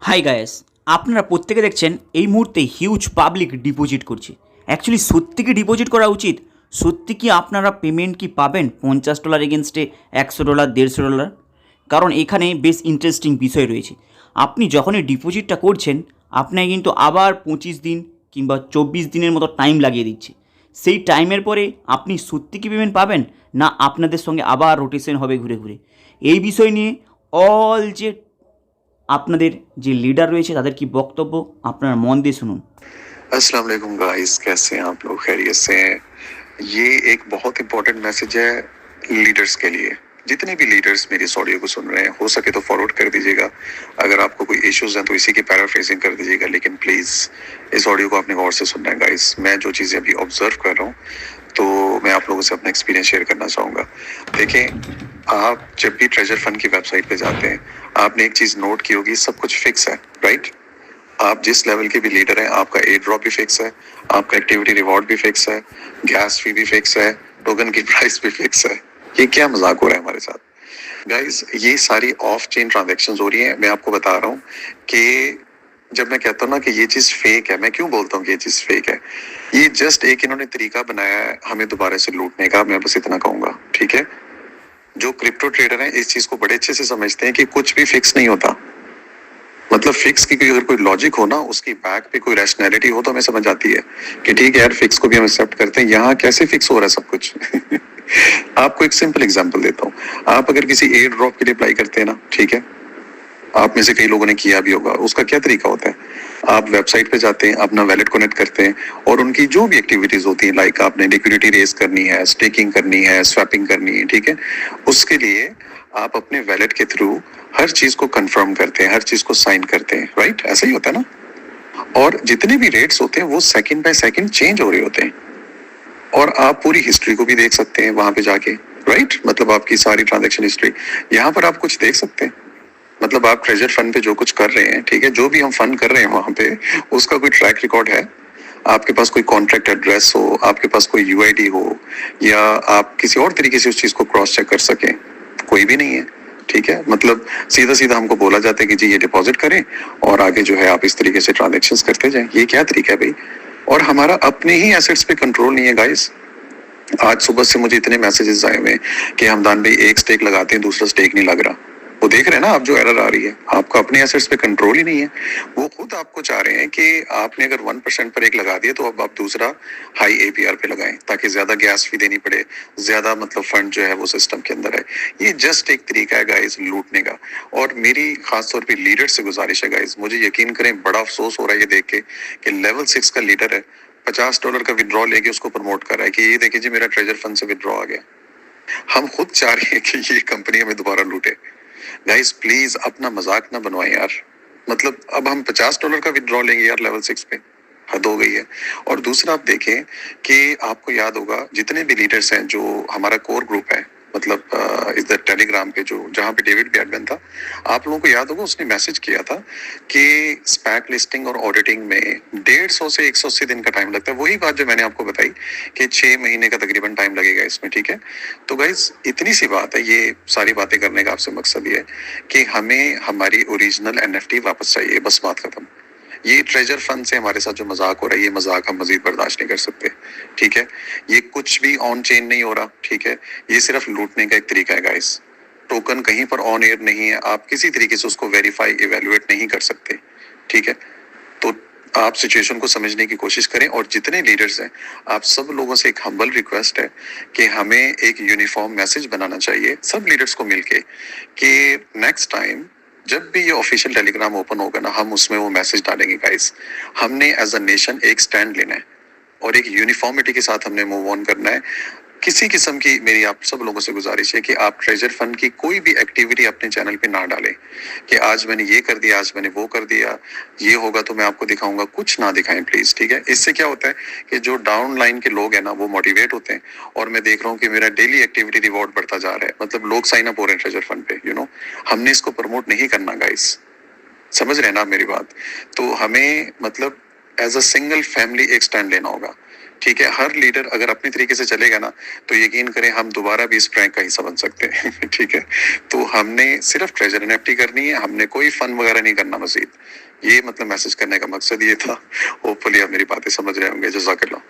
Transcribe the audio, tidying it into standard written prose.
High guys, আপনারা প্রত্যেকে দেখছেন এই মুহূর্তে হিউজ পাবলিক ডিপোজিট করছে। অ্যাকচুয়ালি সত্যি কি ডিপোজিট করা উচিত? সত্যি কি আপনারা পেমেন্ট কি পাবেন $50 এগেনস্টে $100, $150? কারণ এখানে বেশ ইন্টারেস্টিং বিষয় রয়েছে। আপনি যখনই ডিপোজিটটা করছেন, আপনাকে কিন্তু আবার 25 দিন কিংবা 24 দিনের মতো টাইম লাগিয়ে দিচ্ছে। সেই টাইমের পরে আপনি সত্যি কি পেমেন্ট পাবেন, না আপনাদের সঙ্গে আবার রোটেশন হবে ঘুরে ঘুরে? এই বিষয় নিয়ে অল যে আপনাদের যে লিডার রয়েছে তাদের কি বক্তব্য, আপনারা মন দিয়ে শুনুন। अस्सलाम वालेकुम गाइस, कैसे हैं आप लोग? खैरियत से हैं? ये एक बहुत इंपॉर्टेंट मैसेज है लीडर्स के लिए। जितने भी लीडर्स मेरी इस ऑडियो को सुन रहे हैं, हो सके तो फॉरवर्ड कर दीजिएगा। अगर आपको कोई इश्यूज हैं तो इसी की पैराफ्रेजिंग कर दीजिएगा, लेकिन प्लीज इस ऑडियो को आपने गौर से सुनना है गाइस। मैं जो चीजें अभी ऑब्जर्व कर रहा हूँ तो मैं आप लोगों से अपना एक्सपीरियंस शेयर करना चाहूंगा। देखें, आप जब भी ट्रेजर फंड की वेबसाइट पे जाते हैं, आपने एक चीज नोट की होगी, सब कुछ फिक्स है, राइट? आप जिस लेवल के भी लीडर हैं, आपका एयर ड्रॉप भी फिक्स है, आपका एक्टिविटी रिवॉर्ड भी फिक्स है, गैस फी भी फिक्स है, टोकन की प्राइस भी फिक्स है। ये क्या मजाक हो रहा है हमारे साथ गाइस? ये सारी ऑफ चेन ट्रांजैक्शंस हो रही हैं। मैं आपको बता रहा हूँ कि जब मैं कहता हूँ ना कि ये चीज फेक है, मैं क्यों बोलता हूँ कि ये चीज फेक है? ये जस्ट एक इन्होंने तरीका बनाया है हमें दोबारा से लूटने का। मैं बस इतना कहूंगा, ठीक है? जो क्रिप्टो ट्रेडर हैं इस चीज को बड़े अच्छे से समझते हैं कि कुछ भी फिक्स नहीं होता। मतलब फिक्स की अगर कोई लॉजिक हो ना, उसकी बैक पे कोई रैशनैलिटी हो तो हमें समझ आती है कि ठीक है यार, फिक्स को भी हम एक्सेप्ट करते हैं। यहाँ कैसे फिक्स हो रहा है सब कुछ? आपको एक सिंपल एग्जांपल देता हूँ। आप अगर किसी एयर ड्रॉप के लिए अप्लाई करते हैं ना, ठीक है, आप में से कई लोगों ने किया भी होगा। उसका क्या तरीका होता है? आप वेबसाइट पे जाते हैं, अपना वैलेट कनेक्ट करते हैं और उनकी जो भी एक्टिविटीज होती हैं, लाइक आपने लिक्विडिटी रेज करनी है, स्टेकिंग करनी है, स्वैपिंग करनी है, ठीक है, उसके लिए आप अपने वैलेट के थ्रू हर चीज को कंफर्म करते हैं, हर चीज को साइन करते हैं, राइट? ऐसा ही होता है ना? और जितने भी रेट्स होते हैं वो सेकंड बाय सेकंड चेंज हो रहे होते हैं और आप पूरी हिस्ट्री को भी देख सकते हैं वहां पे जाके, राइट? मतलब आपकी सारी ट्रांजैक्शन हिस्ट्री यहाँ पर आप कुछ देख सकते हैं। मतलब आप ट्रेजर फंड पे जो कुछ कर रहे हैं, ठीक है, जो भी हम फंड कर रहे हैं वहां पे, उसका कोई ट्रैक रिकॉर्ड है? आपके पास कोई कॉन्ट्रैक्ट एड्रेस हो, आपके पास कोई यूआईडी हो, या आप किसी और तरीके से उस चीज को क्रॉस चेक कर सकें? कोई भी नहीं है, ठीक है? मतलब सीधा सीधा हमको बोला जाता है कि जी ये डिपॉजिट करें और आगे जो है आप इस तरीके से ट्रांजैक्शंस करते जाएं। ये क्या तरीका है भाई? और हमारा अपने ही एसेट्स पे कंट्रोल नहीं है गाइस। आज सुबह से मुझे इतने मैसेजेस आए हुए हैं कि हमदान भाई एक स्टेक लगाते हैं, दूसरा स्टेक नहीं लग रहा। वो देख रहे हैं ना आप, जो एरर आ रही है, आपका अपने एसेट्स पे कंट्रोल ही नहीं है। वो खुद आपको चाह रहे हैं कि आपने अगर 1% पर एक लगा दिया तो अब आप दूसरा हाई एपीआर पे लगाएं ताकि ज्यादा गैस फी देनी पड़े, ज्यादा मतलब फंड जो है वो सिस्टम के अंदर है। ये जस्ट एक तरीका है गाइस लूटने का। और मेरी खासतौर पे लीडर से गुजारिश है गाइस, मुझे यकीन करें बड़ा अफसोस हो रहा है ये देख के कि लेवल 6 का लीडर है, $50 का विड्रॉ लेके उसको प्रमोट कर रहा है कि ये देखिए जी मेरा ट्रेजर फंड से विड्रॉ आ गया। हम खुद चाह रहे हैं कि ये कंपनी हमें दोबारा लूटे। गाइस प्लीज अपना मजाक ना बनवाएं यार। मतलब अब हम $50 का विड्रॉ लेंगे यार लेवल 6 पे? हद हो गई है। और दूसरा आप देखें कि आपको याद होगा जितने भी लीडर्स हैं, जो हमारा कोर ग्रुप है, मतलब इधर टेलीग्राम पे जो जहाँ पे डेविड भी एडमिन था, आप लोगों को याद होगा उसने मैसेज किया था कि स्पैक लिस्टिंग और ऑडिटिंग में 150 से 180 दिन का टाइम लगता है। वही बात जो मैंने आपको बताई कि 6 महीने का तकरीबन टाइम लगेगा इसमें, ठीक है? तो गाइस इतनी सी बात है, ये सारी बातें करने का आपसे मकसद ये है कि हमें हमारी ओरिजिनल एनएफटी वापस चाहिए, बस बात खत्म। ये ट्रेजर फंड से हमारे साथ जो मजाक हो रहा है, ये मजाक हम मजीद बर्दाश्त नहीं कर सकते, ठीक है? ये कुछ भी ऑन चेन नहीं हो रहा, ठीक है? ये सिर्फ लूटने का एक तरीका है गाइस। टोकन कहीं पर ऑन एयर नहीं है, आप किसी तरीके से उसको वेरीफाई इवेलुएट नहीं कर सकते, ठीक है? तो आप सिचुएशन को समझने की कोशिश करें। और जितने लीडर्स हैं, आप सब लोगों से एक हम्बल रिक्वेस्ट है कि हमें एक यूनिफॉर्म मैसेज बनाना चाहिए सब लीडर्स को मिलके कि नेक्स्ट टाइम जब भी ये ऑफिशियल टेलीग्राम ओपन होगा ना, हम उसमें वो मैसेज डालेंगे गाइस, हमने एज अ नेशन एक स्टैंड लेना है और एक यूनिफॉर्मिटी के साथ हमने मूव ऑन करना है। किसी किस्म की मेरी आप सब लोगों से गुजारिश है कि आप ट्रेजर फंड की कोई भी एक्टिविटी अपने चैनल पे ना डालें कि आज मैंने ये कर दिया, आज मैंने वो कर दिया, ये होगा तो मैं आपको दिखाऊंगा। कुछ ना दिखाएं प्लीज, ठीक है? इससे क्या होता है कि जो डाउन लाइन के लोग हैं ना, वो मोटिवेट होते हैं और मैं देख रहा हूँ कि मेरा डेली एक्टिविटी रिवॉर्ड बढ़ता जा रहा है। मतलब लोग साइन अप हो रहे हैं ट्रेजर फंड पे, हमने इसको प्रमोट नहीं करना गाइस। समझ रहे हैं ना आप मेरी बात? तो हमें मतलब एज अ सिंगल फैमिली एक स्टैंड लेना होगा ٹھیک ہے. ہر لیڈر اگر اپنی طریقے سے چلے گا نا تو یقین کریں ہم دوبارہ بھی اس پرینک کا حصہ بن سکتے ہیں. ٹھیک ہے, تو ہم نے صرف ٹریجر این ایف ٹی کرنی ہے, ہم نے کوئی فن وغیرہ نہیں کرنا مزید. یہ مطلب میسج کرنے کا مقصد یہ تھا. ہوپ فلی آپ میری باتیں سمجھ رہے ہوں گے. جزاک اللہ.